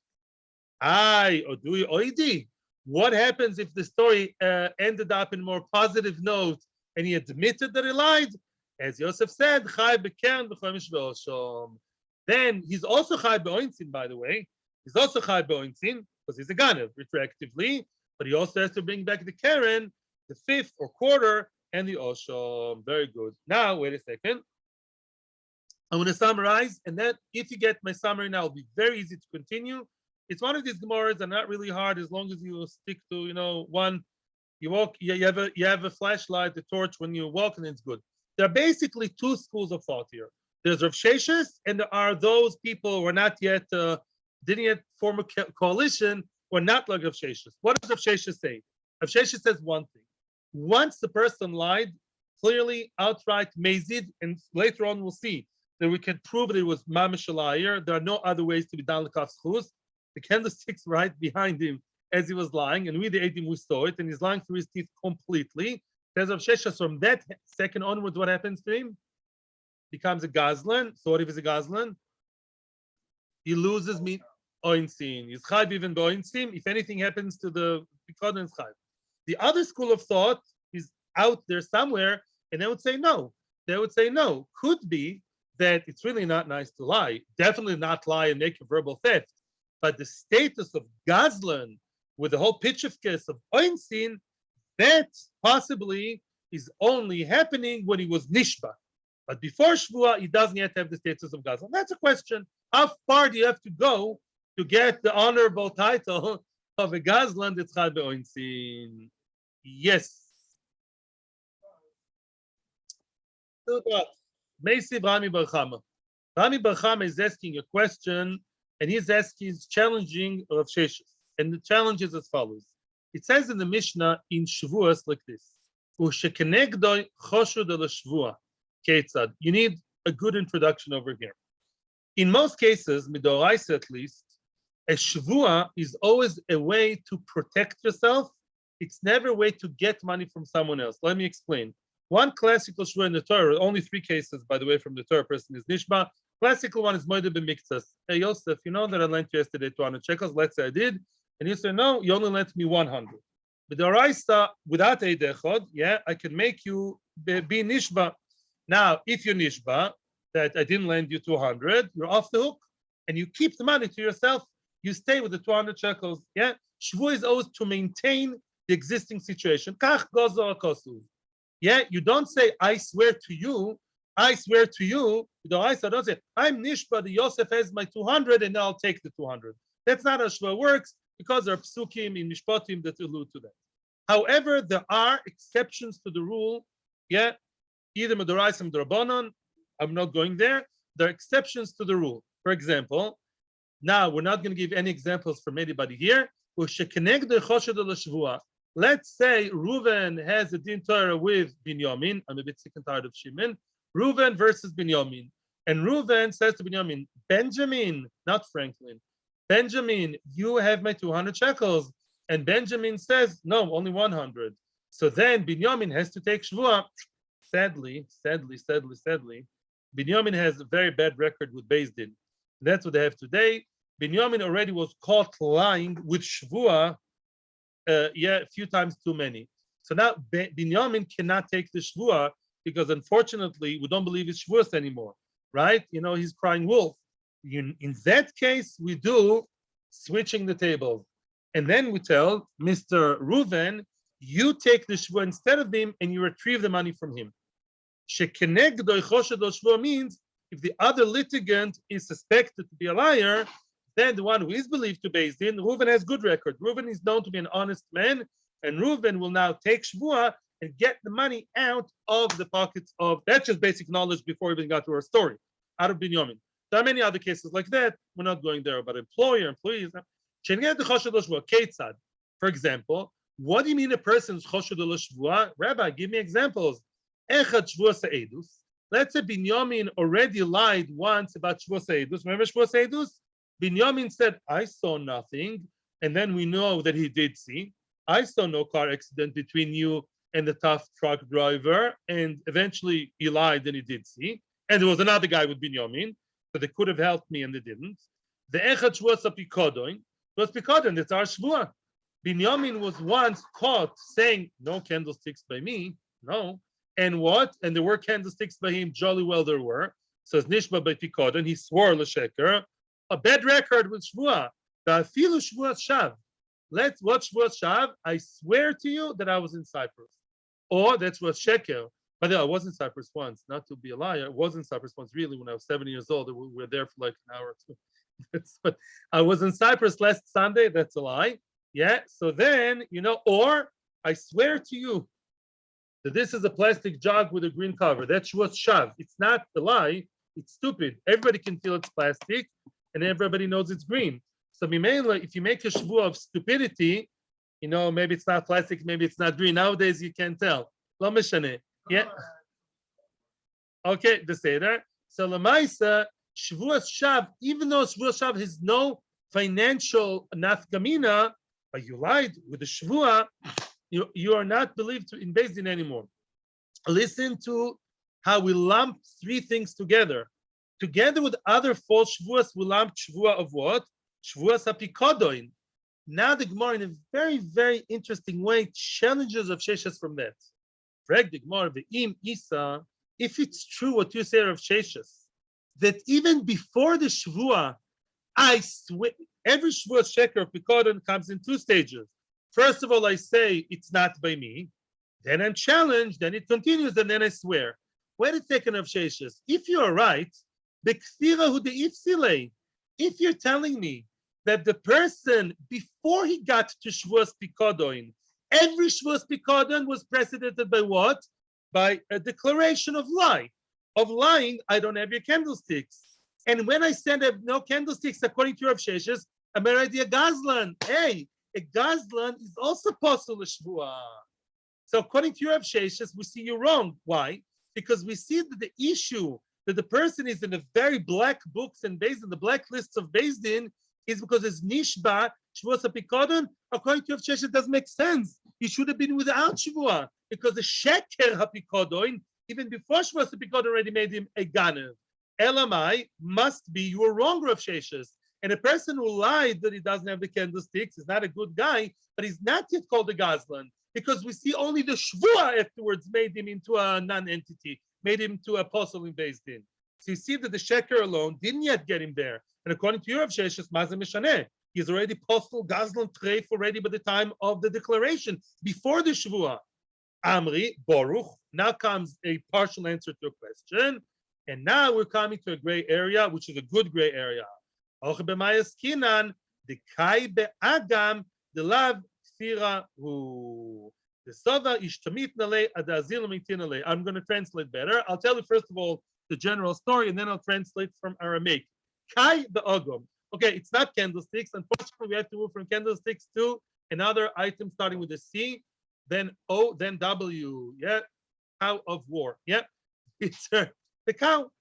Odui oidi. What happens if the story ended up in a more positive note, and he admitted that he lied? As Yosef said, chayiv b'kern b'chomesh v'osham. Then he's also chayiv b'ointzin, by the way. He's also chayiv b'ointzin because he's a ganav retroactively, but he also has to bring back the keren, the fifth or quarter, and the osham. Very good. Now, wait a second. I'm going to summarize, and then if you get my summary now, it'll be very easy to continue. It's one of these gemaras that are not really hard as long as you stick to, one. You walk. You have a flashlight, a torch when you walk, and it's good. There are basically two schools of thought here. There's Rav Sheshes, and there are those people who are not yet. Didn't yet form a coalition, or not like Rav Sheshes. What does Rav Sheshes say? Rav Sheshes says one thing. Once the person lied, clearly, outright, mazid, and later on we'll see that we can prove that it was mamish a liar. There are no other ways to be done l'kaf schus. The candlestick's right behind him as he was lying, and we the Eidim, we saw it, and he's lying through his teeth completely. Says Rav Sheshes, from that second onwards, what happens to him? Becomes a gazlan. So what if he's a gazlan? He loses meat oinsin. He's chayv even beoinsin. If anything happens to the bikadon, is chayv. The other school of thought is out there somewhere, and they would say no. They would say no. Could be that it's really not nice to lie. Definitely not lie and make a verbal theft. But the status of gazlan with the whole pitchufkes of oinsin, that possibly is only happening when he was nishba. But before shvua, he doesn't yet have the status of gazlan. That's a question. How far do you have to go to get the honorable title of a gazlan that's chayv be'oinsin? Yes. Meisi Rami Bar Kama. Rami Bar Kama is asking a question, and he's challenging Rav Sheshes. And the challenge is as follows. It says in the Mishnah in Shavuos like this. You need a good introduction over here. In most cases, midoraisa at least, a Shavua is always a way to protect yourself. It's never a way to get money from someone else. Let me explain. One classical Shavua in the Torah, only 3 cases, by the way, from the Torah person is Nishba. Classical one is Moide B'Miktzas. Hey, Yosef, you know that I lent you yesterday 200 shekels. Let's say I did. And you say, no, you only lent me 100. But the Araisa, without Eid Echad, yeah, I can make you be Nishba. Now, if you're Nishba, that I didn't lend you 200, you're off the hook. And you keep the money to yourself. You stay with the 200 shekels. Yeah, Shvuah is always to maintain the existing situation. Kach gozo akosu. Yeah, you don't say, I swear to you. I swear to you. The Araisa don't say, I'm Nishba, the Yosef has my 200, and I'll take the 200. That's not how Shvuah works, because there are psukim in mishpatim that allude to that. However, there are exceptions to the rule. Yeah, either Medoraisa and Drabanan. I'm not going there. There are exceptions to the rule. For example, now we're not going to give any examples from anybody here. Let's say Reuven has a din Torah with Binyamin. I'm a bit sick and tired of Shimon. Reuven versus Binyamin. And Reuven says to Binyamin, Benjamin, not Franklin, Benjamin, you have my 200 shekels. And Benjamin says, no, only 100. So then Binyamin has to take Shvuah. Sadly, Binyamin has a very bad record with Beis Din. That's what they have today. Binyamin already was caught lying with Shvuah, a few times too many. So now Binyamin cannot take the Shvuah because unfortunately we don't believe it's Shvuah anymore, right? You know, he's crying wolf. In that case, we do switching the tables. And then we tell Mr. Reuven, you take the Shvuah instead of him and you retrieve the money from him. Means if the other litigant is suspected to be a liar, then the one who is believed to be Beis Din, Reuven has good record. Reuven is known to be an honest man, and Reuven will now take Shvuah and get the money out of the pockets of, that's just basic knowledge before we even got to our story, out of Binyamin. There are many other cases like that. We're not going there about employees. For example, what do you mean a person is choshed l'shvuah? Rabbi, give me examples. Echad shvuah se'edus. Let's say Binyamin already lied once about shvuah se'edus. Remember shvuah se'edus? Binyamin said, I saw nothing. And then we know that he did see. I saw no car accident between you and the tough truck driver. And eventually he lied and he did see. And there was another guy with Binyamin. So they could have helped me and they didn't. The echad shvuah sapikodoin was pikodon. That's our shvuah. Binyamin was once caught saying, no candlesticks by me. No. And what? And there were candlesticks by him. Jolly well there were. Says Nishba by pikodon. He swore l'sheker. A bad record with shvuah. The afilu shvuah shav. Let's watch shvuah shav. I swear to you that I was in Cyprus. Or that's what sheker. By the way, I was in Cyprus once, not to be a liar. I was in Cyprus once, really, when I was 7 years old. We were there for like an hour or two. But I was in Cyprus last Sunday. That's a lie. Yeah. So then, or I swear to you that this is a plastic jug with a green cover. That's what's shav. It's not a lie. It's stupid. Everybody can feel it's plastic, and everybody knows it's green. So mainly, if you make a shvuah of stupidity, maybe it's not plastic, maybe it's not green. Nowadays, you can't tell. Lo meshane. Yeah. Okay, the Seder. So Lamaisa, Shvuah Shav, even though Shvuah Shav has no financial nafkamina, but you lied with the Shvuah, you are not believed to in Beis Din anymore. Listen to how we lump 3 things together. Together with other false Shvuahs, we lump Shvuah of what? Shvuah Sapikodoin. Now the Gemara, in a very, very interesting way, challenges of Sheshes from that. If it's true what you say of Sheshes, that even before the Shvuah, I swear, every Shvuah sheker of Pikodon comes in 2 stages. First of all, I say it's not by me, then I'm challenged, then it continues, and then I swear. Wait a second of Sheshes. If you are right, if you're telling me that the person, before he got to Shvuah Pikodon, every Shvuah Pikodon was preceded by what? By a declaration of lie. of lying, I don't have your candlesticks. And when I said I have no candlesticks, according to Rav Sheshes, I'm already a gazlan. Hey, a gazlan is also possible shvua. So according to Rav Sheshes, we see you wrong. Why? Because we see that the issue that the person is in the very black books and based on the black lists of Beis Din is because it's nishba, shvuas hapikodon. According to Rav Sheshes, it doesn't make sense. He should have been without shvua because the sheker hapikodon, even before shvuas hapikodon already made him a ganav. Elamai must be you were wrong, Rav Sheshes. And a person who lied that he doesn't have the candlesticks is not a good guy, but he's not yet called a gazlan because we see only the shvua afterwards made him into a non-entity, made him to apostle in Beis Din. So you see that the sheker alone didn't yet get him there. And according to Rav Sheshes, Mazeh Mishaneh, he's already apostle gazlan treif already by the time of the declaration, before the shvua. Amri, Baruch. Now comes a partial answer to a question. And now we're coming to a gray area, which is a good gray area. The kai be'agam, the lav kfira hu. The sova ishtamit nale adazil mitinale. I'm going to translate better. I'll tell you first of all the general story, and then I'll translate from Aramaic. Kai be'agam. Okay, it's not candlesticks. Unfortunately, we have to move from candlesticks to another item starting with a C, then O, then W. Yeah, cow of war. Yeah, it's the cow.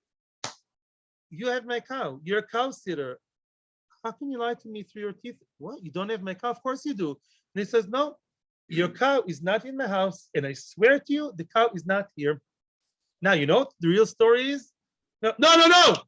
You have my cow. You're a cow sitter. How can you lie to me through your teeth? What? You don't have my cow? Of course you do. And he says, no, your cow is not in my house. And I swear to you, the cow is not here. Now, you know what the real story is? No.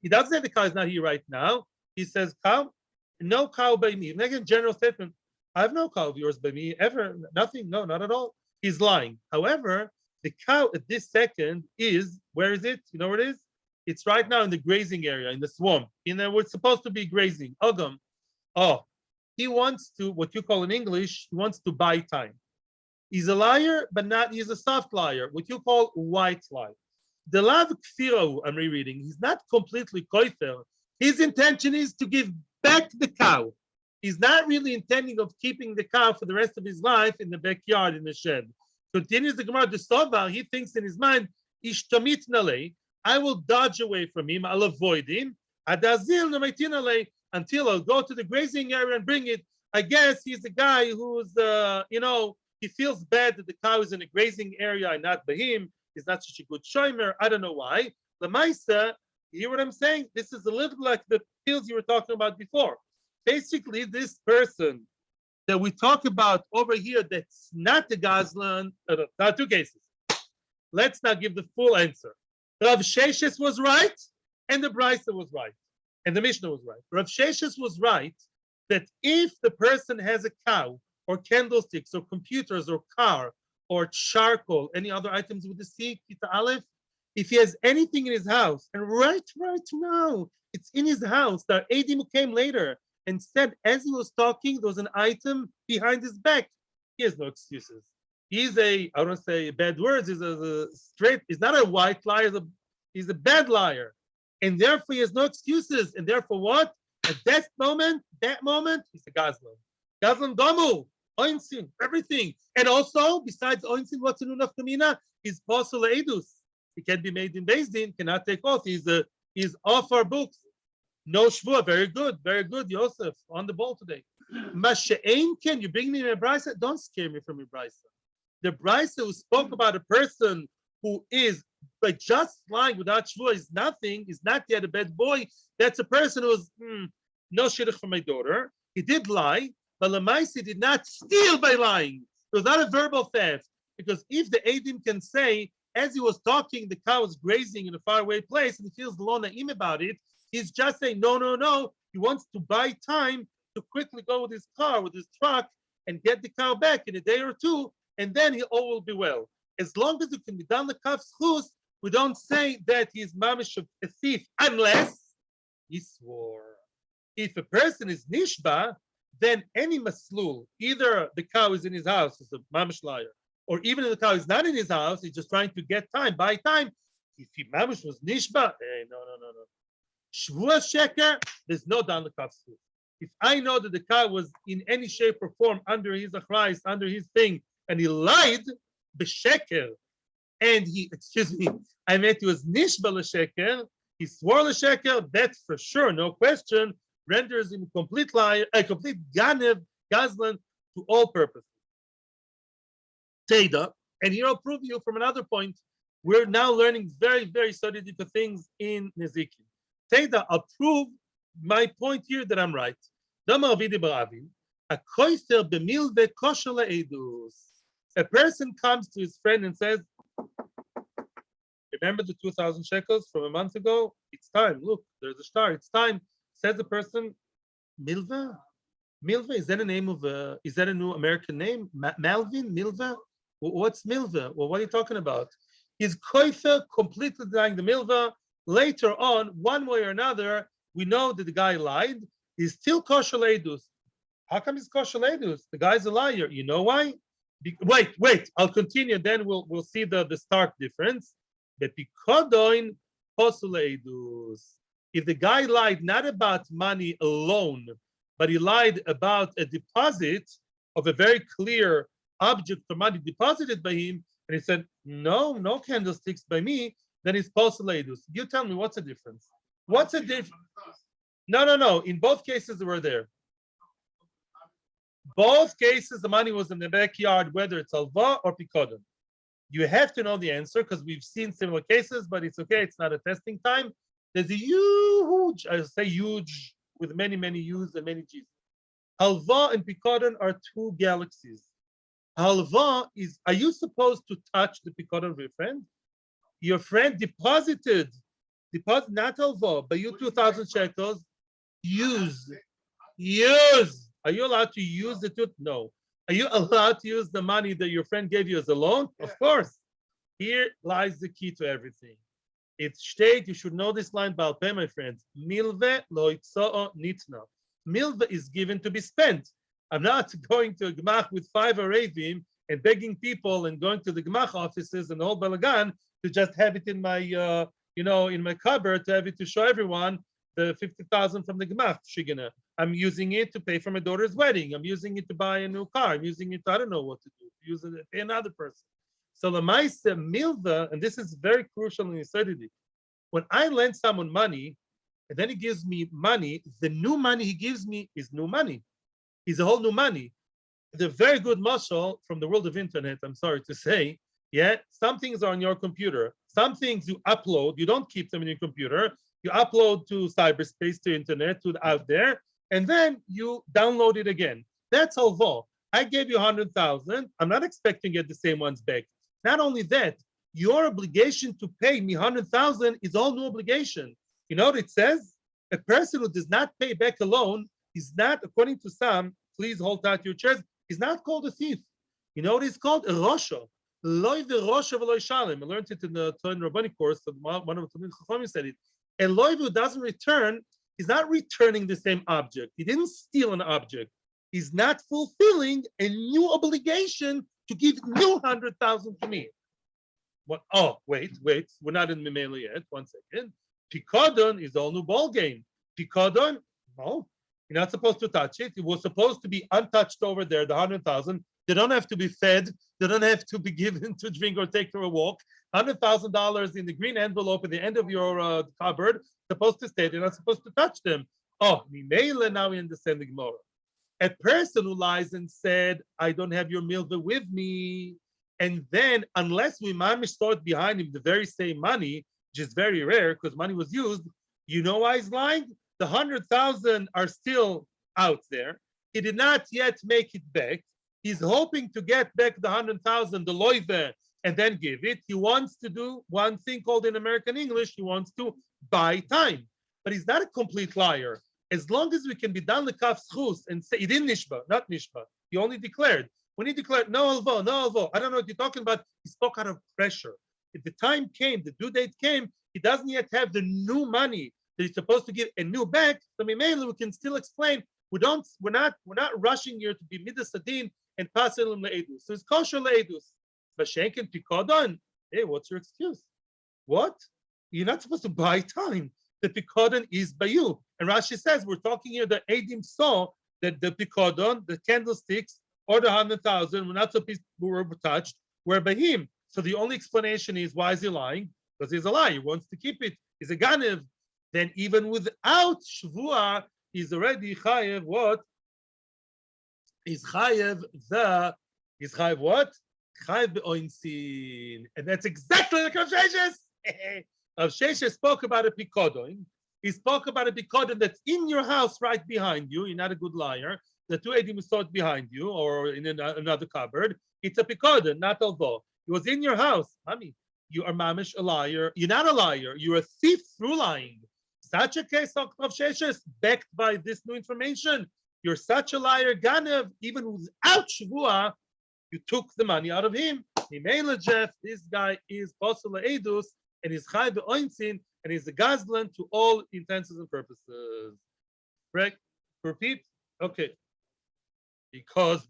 He doesn't say the cow is not here right now. He says, cow, no cow by me. Make a general statement. I have no cow of yours by me ever. Nothing. No, not at all. He's lying. However, the cow at this second is, where is it? You know where it is? It's right now in the grazing area, in the swamp. Where it's supposed to be grazing. Ogam. Oh, he wants to, what you call in English, he wants to buy time. He's a liar, but he's a soft liar, what you call white lie. The lav kfirahu, I'm rereading, he's not completely koifer. His intention is to give back the cow. He's not really intending of keeping the cow for the rest of his life in the backyard, in the shed. Continues the Gemara, the Sova, he thinks in his mind, ishtamit nalei, I will dodge away from him, I'll avoid him, adazil namaitinalei, until I'll go to the grazing area and bring it. I guess he's a guy who's, he feels bad that the cow is in a grazing area and not by him. He's not such a good shomer. I don't know why. The Maisa, you hear what I'm saying? This is a little like the pills you were talking about before. Basically, this person that we talk about over here that's not the Gazlan, there are two cases. Let's now give the full answer. Rav Sheshes was right, and the Brisa was right, and the Mishnah was right. Rav Sheshes was right that if the person has a cow, or candlesticks, or computers, or car, or charcoal, any other items with the C, Kita Aleph, if he has anything in his house, and right now, it's in his house, there are Eidim who came later, and said, as he was talking, there was an item behind his back. He has no excuses. He's I don't want to say bad words, he's he's not a white liar, he's a bad liar. And therefore he has no excuses. And therefore what? At that moment, he's a Gazlan. Gazlan Damu, Oinsin, everything. And also, besides Oinsin, what's in Unaf Kamina? He's Posel Edus. He can be made in Beis Din, cannot take oath. He's off our books. No shvua, very good, Yosef, on the ball today. Masha'ain Ken, you bring me a brisa, don't scare me from your brisa. The brisa who spoke about a person who is by just lying without shvua is nothing, is not yet a bad boy. That's a person who's no shidduch for my daughter. He did lie, but Lamaisi did not steal by lying. It was not a verbal theft. Because if the Eidim can say, as he was talking, the cow was grazing in a faraway place and he feels lo na'im about it, he's just saying, no. He wants to buy time to quickly go with his car, with his truck, and get the cow back in a day or two, and then all will be well. As long as it can be done the kaf's chus, we don't say that he's mamish a thief, unless he swore. If a person is nishba, then any maslul, either the cow is in his house, is a mamish liar, or even if the cow is not in his house, he's just trying to get time, buy time. If he mamish was nishba, no. Shvua sheker, there's no dan lekaf's chus. If I know that the cow was in any shape or form under his achrayis, under his thing, and he lied, b'sheker, and he, excuse me, I meant he was nishba l'sheker, he swore l'sheker, that for sure, no question, renders him a complete liar, a complete ganav, gazlan, to all purposes. Teda, and here I'll prove you from another point. We're now learning very, very studied things in Nezikin. Teda, I'll prove my point here that I'm right. A person comes to his friend and says, remember the 2,000 shekels from a month ago? It's time. Look, there's a star. It's time. Says the person, Milva? Milva, is that a name of is that a new American name? Malvin? Milva? What's Milva? Well, what are you talking about? He's koifer, completely denying the Milva. Later on, one way or another, we know that the guy lied. He's still kosher leidus. How come he's kosher leidus? The guy's a liar. You know why? Wait. I'll continue. Then we'll see the stark difference. But pikodoin kosher leidus. If the guy lied not about money alone, but he lied about a deposit of a very clear object for money deposited by him, and he said, no candlesticks by me, then it's poseleidus. You tell me, what's the difference? What's the difference? No. In both cases, they were there. Both cases, the money was in the backyard, whether it's alva or pikodon. You have to know the answer because we've seen similar cases, but it's okay. It's not a testing time. There's a huge, I say huge, with many, many U's and many G's. Halva and pikodon are two galaxies. Halva is, are you supposed to touch the pikodon of your friend? Your friend deposit not halva, but you 2,000 shekels, use. Are you allowed to use the tooth? No. Are you allowed to use the money that your friend gave you as a loan? Of course. Here lies the key to everything. It's state, you should know this line, Baal Peh, my friends. Milve lo itzoo nitna. Milve is given to be spent. I'm not going to a gmach with 5 Arabim and begging people and going to the gmach offices and all balagan to just have it in my, in my cupboard to have it to show everyone the 50,000 from the gmach shigana. I'm using it to pay for my daughter's wedding. I'm using it to buy a new car. I'm using it to, I don't know what to do. Use it to pay another person. So Lamaisa Milva, and this is very crucial in Yisadidi. When I lend someone money, and then he gives me money, the new money he gives me is new money. Is a whole new money. The very good mashal from the world of internet, I'm sorry to say, some things are on your computer. Some things you upload, you don't keep them in your computer. You upload to cyberspace, to internet, to out there, and then you download it again. That's all. I gave you 100,000. I'm not expecting to get the same ones back. Not only that, your obligation to pay me 100,000 is all new obligation. You know what it says? A person who does not pay back a loan is not, according to some, please hold tight your chairs, is not called a thief. You know what it's called? A rosha. Loi v'rosha v'loi shalem. I learned it in the Torah Rabbani course. One of the Talmid Chachamim said it. A loi who doesn't return is not returning the same object. He didn't steal an object. He's not fulfilling a new obligation to give new 100,000 to me. What? Oh, wait. We're not in Mimela yet. 1 second. Pikodon is all new ball game. Pikodon, no, you're not supposed to touch it. It was supposed to be untouched over there, the 100,000. They don't have to be fed. They don't have to be given to drink or take for a walk. $100,000 in the green envelope at the end of your cupboard, supposed to stay. They're not supposed to touch them. Oh, Mimela, now we understand the Gemara. A person who lies and said, I don't have your milva with me, and then unless we mamish start behind him the very same money, which is very rare because money was used, you know why he's lying? The 100,000 are still out there. He did not yet make it back. He's hoping to get back the 100,000, the loive, and then give it. He wants to do one thing called in American English, he wants to buy time. But he's not a complete liar. As long as we can be done lekaf schus and say, he didn't nishba, not nishba. He only declared. When he declared, no alvo, I don't know what you're talking about, he spoke out of pressure. If the time came, the due date came, he doesn't yet have the new money that he's supposed to give a new back. So maybe we can still explain. We're not rushing here to be midas adin and pass it on leedus. So it's kosher leedus. But shenken pikodon. Hey, what's your excuse? What? You're not supposed to buy time. The pikodon is by you. And Rashi says we're talking here. The Adim saw that the pikodon, the candlesticks, or the 100,000 were not supposed to be touched, were by him. So the only explanation is, why is he lying? Because he's a liar. He wants to keep it. He's a ganav. Then even without shvua, he's already chayev what? He's chayev what? Chayev be'oinsin. And that's exactly like Rav Sheshes. Rav Sheshes spoke about a pikodon. He spoke about a pikodon that's in your house right behind you. You're not a good liar. The two edim saw it behind you or in another cupboard. It's a pikodon, not albo. It was in your house. Mommy, you are mamish a liar. You're not a liar. You're a thief through lying. Such a case of Sheshes, backed by this new information. You're such a liar, ganav, even without shavua, you took the money out of him. Himela Jeff, this guy is posel edus, and he's chai be'oinsin, and he's a gazlan to all intents and purposes. Correct? Repeat? Okay. Because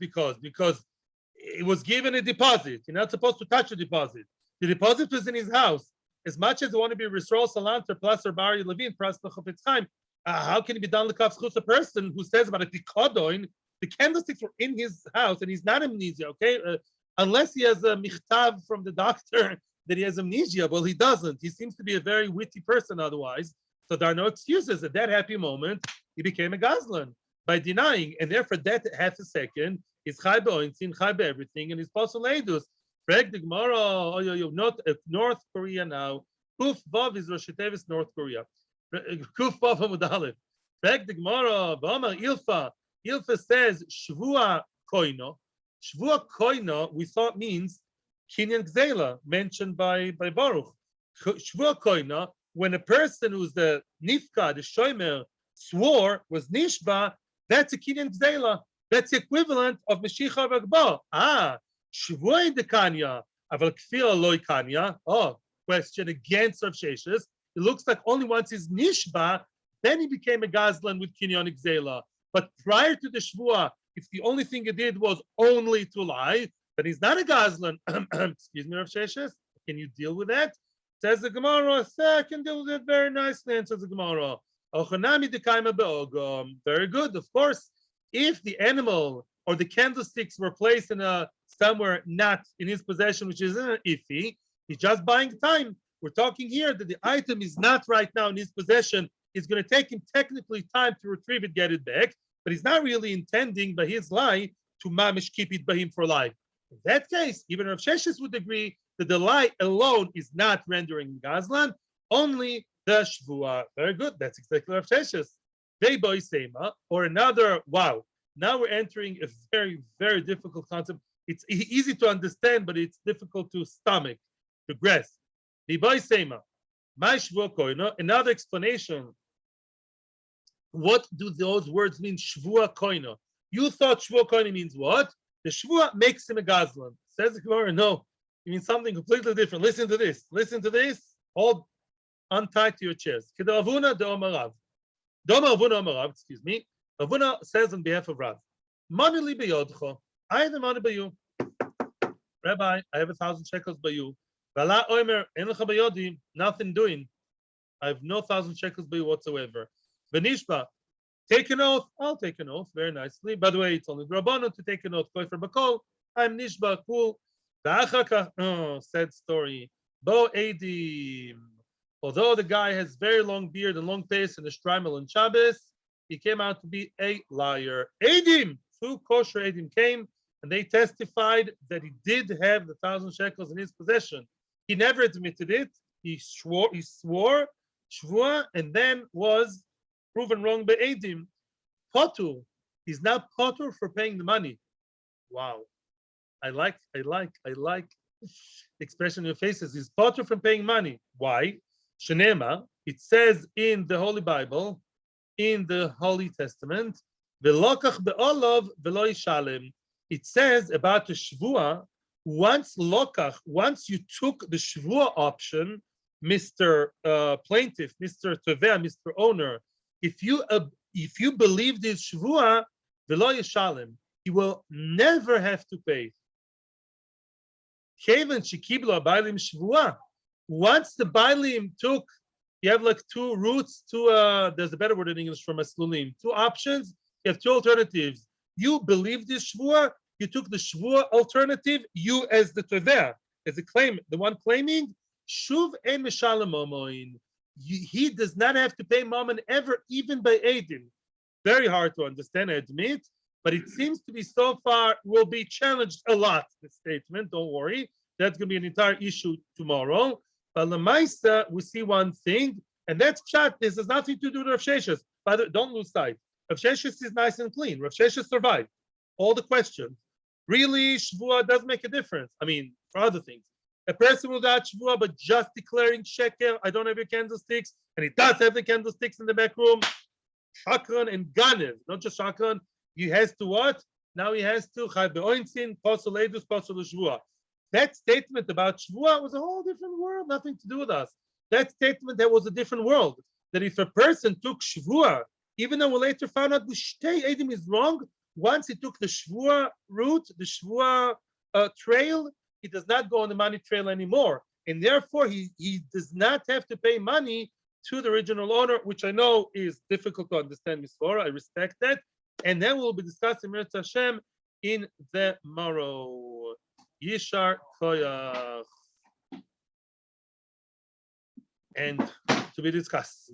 it was given a deposit. You're not supposed to touch a deposit. The deposit was in his house. As much as they want to be Risrol Salanter plus or Bari Levin plus the Chofetz Chaim, how can it be done l'kaf schus a person who says about a pikodoin? The candlesticks were in his house and he's not amnesia, okay? Unless he has a michtav from the doctor that he has amnesia. Well, he doesn't. He seems to be a very witty person otherwise. So there are no excuses. At that happy moment, he became a gazlan by denying. And therefore, that half a second is chai be'oinsin, chai be'everything, and he's posel edus. Frag the Gemara, not North Korea now. Kuf Vav is Rosh Hashanah, North Korea. Kuf Vav Amud Aleph. Frag the Gemara, Bama Ilfa. Ilfa says Shvua Koino. Shvua Koino we thought means Kinyan Gzela, mentioned by Baruch. Shvua Koino, when a person who's the Nifka, the shomer, swore, was Nishba, that's a Kinyan Gzela. That's the equivalent of Mashiach Ragbah. Shvuah de Kanya, aval kfir loy Kanya. Oh, question against Rav Sheshes. It looks like only once he's nishba, then he became a gazlan with kinyan gzela. But prior to the shvuah, if the only thing he did was only to lie, then he's not a gazlan. Excuse me, Rav Sheshes. Can you deal with that? Says the Gemara. I can deal with it very nicely. Answers the Gemara. Ochanami de kaima beogam. Very good. Of course, if the animal or the candlesticks were placed in somewhere not in his possession, which is iffy, he's just buying time. We're talking here that the item is not right now in his possession. It's going to take him technically time to retrieve it, get it back, but he's not really intending by his lie to mamish keep it by him for life. In that case, even Rav Sheshes would agree that the lie alone is not rendering gazlan, only the shvuah. Very good. That's exactly Rav Sheshes. Veiboy Sema, or another, wow. Now we're entering a very, very difficult concept. It's easy to understand, but it's difficult to stomach, to grasp. Another explanation. What do those words mean? Shvua koino. You thought shvua koino means what? The shvua makes him a gazlan. Says the Gemara, no. It means something completely different. Listen to this. Listen to this. Hold untied to your chairs. Kedavuna de omarav. Doma Avuna omarav, excuse me. Avuna says on behalf of Rav, money li beyodcho. I have the money by you. Rabbi, I have 1,000 shekels by you. Vala omer, en lecha bayodi, nothing doing. I have no 1,000 shekels by you whatsoever. Venishba, take an oath. I'll take an oath very nicely. By the way, it's only Rabbanon to take an oath. Koifer bakol. I'm Nishba, cool. Oh, sad story. Bo edim. Although the guy has very long beard and long face and a shtreimel and Shabbos, he came out to be a liar. Edim, two kosher edim came, and they testified that he did have the 1,000 shekels in his possession. He never admitted it. He swore, shvua, and then was proven wrong by edim. Potu, he's now potu for paying the money. Wow, I like the expression on your faces. He's potu from paying money. Why? Shenema, it says in the Holy Bible, in the Holy Testament, Velokach be'olav velo yishalem. It says about the shvua, once you took the shvua option, Mr. Plaintiff, Mr. Tovea, Mr. Owner, if you believe this shvua, velo yishalem, he will never have to pay. Kevan shekiblo abaylim shvua. Once the Bailim took, you have like two routes, there's a better word in English for Maslulim, two options, you have two alternatives. You believe this Shvua, you took the Shvua alternative, you as the Tovea. as a claim, the one claiming, Shuv ein mishalem momoin. He does not have to pay mammon ever, even by Eidim. Very hard to understand, I admit, but it seems to be so far will be challenged a lot, the statement. Don't worry. That's going to be an entire issue tomorrow. But Lamaisa, we see one thing, and that's pshat. This has nothing to do with Rav Sheshes. By the way, don't lose sight. Rav Sheshes is nice and clean. Rav Sheshes survived all the questions. Really, Shavua does make a difference. I mean, for other things. A person without Shavua, but just declaring sheker, I don't have your candlesticks, and he does have the candlesticks in the back room. Shakran and ganav, not just shakran. He has to what? Now he has to chayv be'oinsin, posel edus, posel shvua. That statement about shvua was a whole different world, nothing to do with us. That statement, that was a different world. That if a person took shvua, even though we later found out the shtei edim is wrong, once he took the shvua route, the shvua trail, he does not go on the money trail anymore. And therefore, he does not have to pay money to the original owner, which I know is difficult to understand, Misvora. I respect that. And then we'll be discussing Mirz Hashem in the morrow. Yishar Koyach. And to be discussed.